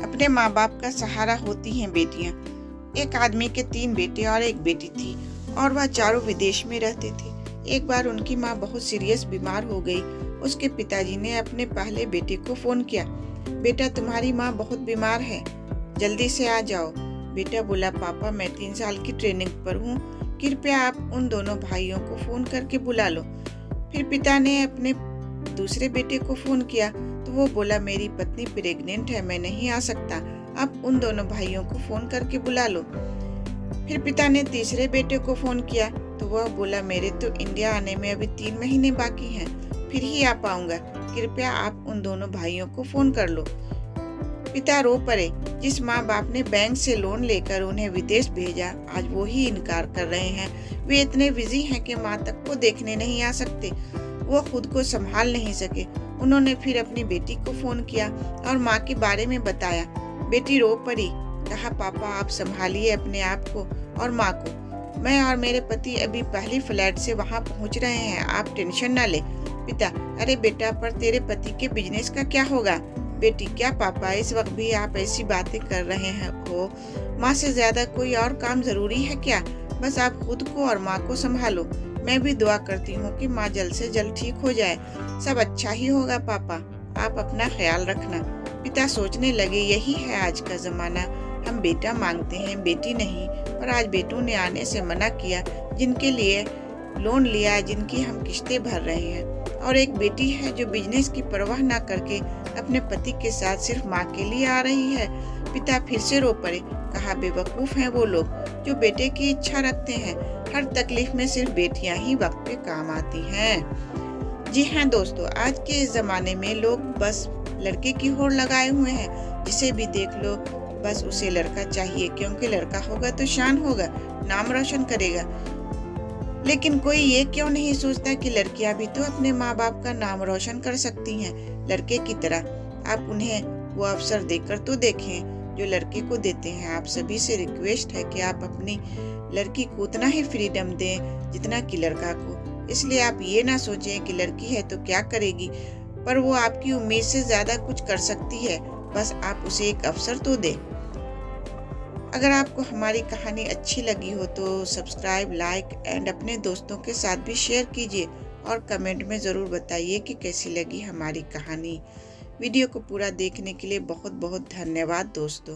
अपने माँ बाप का सहारा होती हैं बेटियां। एक आदमी के 3 बेटे और एक बेटी थी और वह चारों विदेश में रहते थे। एक बार उनकी माँ बहुत सीरियस बीमार हो गई। उसके पिताजी ने अपने पहले बेटे को फोन किया, बेटा तुम्हारी माँ बहुत बीमार है, जल्दी से आ जाओ। बेटा बोला, पापा मैं 3 साल की ट्रेनिंग पर हूँ, कृपया आप उन दोनों भाइयों को फोन करके बुला लो। फिर पिता ने अपने दूसरे बेटे को फोन किया तो वो बोला, मेरी पत्नी प्रेग्नेंट है, मैं नहीं आ सकता, आप उन दोनों भाइयों को फोन करके बुला लो। फिर पिता ने तीसरे बेटे को फोन किया तो वह बोला, मेरे तो इंडिया आने में अभी 3 महीने बाकी हैं, फिर ही आ पाऊंगा, कृपया आप उन दोनों भाइयों को फोन कर लो। पिता रो पड़े। जिस माँ बाप ने बैंक से लोन लेकर उन्हें विदेश भेजा, आज वो ही इनकार कर रहे हैं। वे इतने बिजी हैं कि माँ तक को देखने नहीं आ सकते। वो खुद को संभाल नहीं सके। उन्होंने फिर अपनी बेटी को फोन किया और माँ के बारे में बताया। बेटी रो पड़ी, कहा, पापा आप संभालिए अपने आप को और माँ को, मैं और मेरे पति अभी पहली फ्लाइट से वहाँ पहुँच रहे हैं, आप टेंशन ना ले। पिता, अरे बेटा, पर तेरे पति के बिजनेस का क्या होगा? बेटी, क्या पापा इस वक्त भी आप ऐसी बातें कर रहे हैं हो? माँ से ज्यादा कोई और काम जरूरी है क्या? बस आप खुद को और माँ को संभालो। मैं भी दुआ करती हूँ कि माँ जल्द से जल्द ठीक हो जाए। सब अच्छा ही होगा पापा, आप अपना ख्याल रखना। पिता सोचने लगे, यही है आज का जमाना, हम बेटा मांगते हैं, बेटी नहीं। और आज बेटों ने आने से मना किया, जिनके लिए लोन लिया, जिनकी हम किस्तें भर रहे हैं। और एक बेटी है जो बिजनेस की परवाह ना करके अपने पति के साथ सिर्फ माँ के लिए आ रही है। पिता फिर से रो पड़े, कहा, बेवकूफ हैं वो लोग जो बेटे की इच्छा रखते हैं। हर तकलीफ में सिर्फ बेटियां ही वक्त पे काम आती हैं। जी हाँ दोस्तों, आज के इस जमाने में लोग बस लड़के की होड़ लगाए हुए हैं। जिसे भी देख लो बस उसे लड़का चाहिए, क्योंकि लड़का होगा तो शान होगा, नाम रोशन करेगा। लेकिन कोई ये क्यों नहीं सोचता कि लड़कियां भी तो अपने माँ बाप का नाम रोशन कर सकती हैं लड़के की तरह। आप उन्हें वो अवसर देकर तो देखें जो लड़के को देते हैं। आप सभी से रिक्वेस्ट है कि आप अपनी लड़की को उतना ही फ्रीडम दें जितना कि लड़का को। इसलिए आप ये ना सोचें कि लड़की है तो क्या करेगी, पर वो आपकी उम्मीद से ज्यादा कुछ कर सकती है, बस आप उसे एक अवसर तो दें। अगर आपको हमारी कहानी अच्छी लगी हो तो सब्सक्राइब, लाइक एंड अपने दोस्तों के साथ भी शेयर कीजिए और कमेंट में ज़रूर बताइए कि कैसी लगी हमारी कहानी। वीडियो को पूरा देखने के लिए बहुत बहुत धन्यवाद दोस्तों।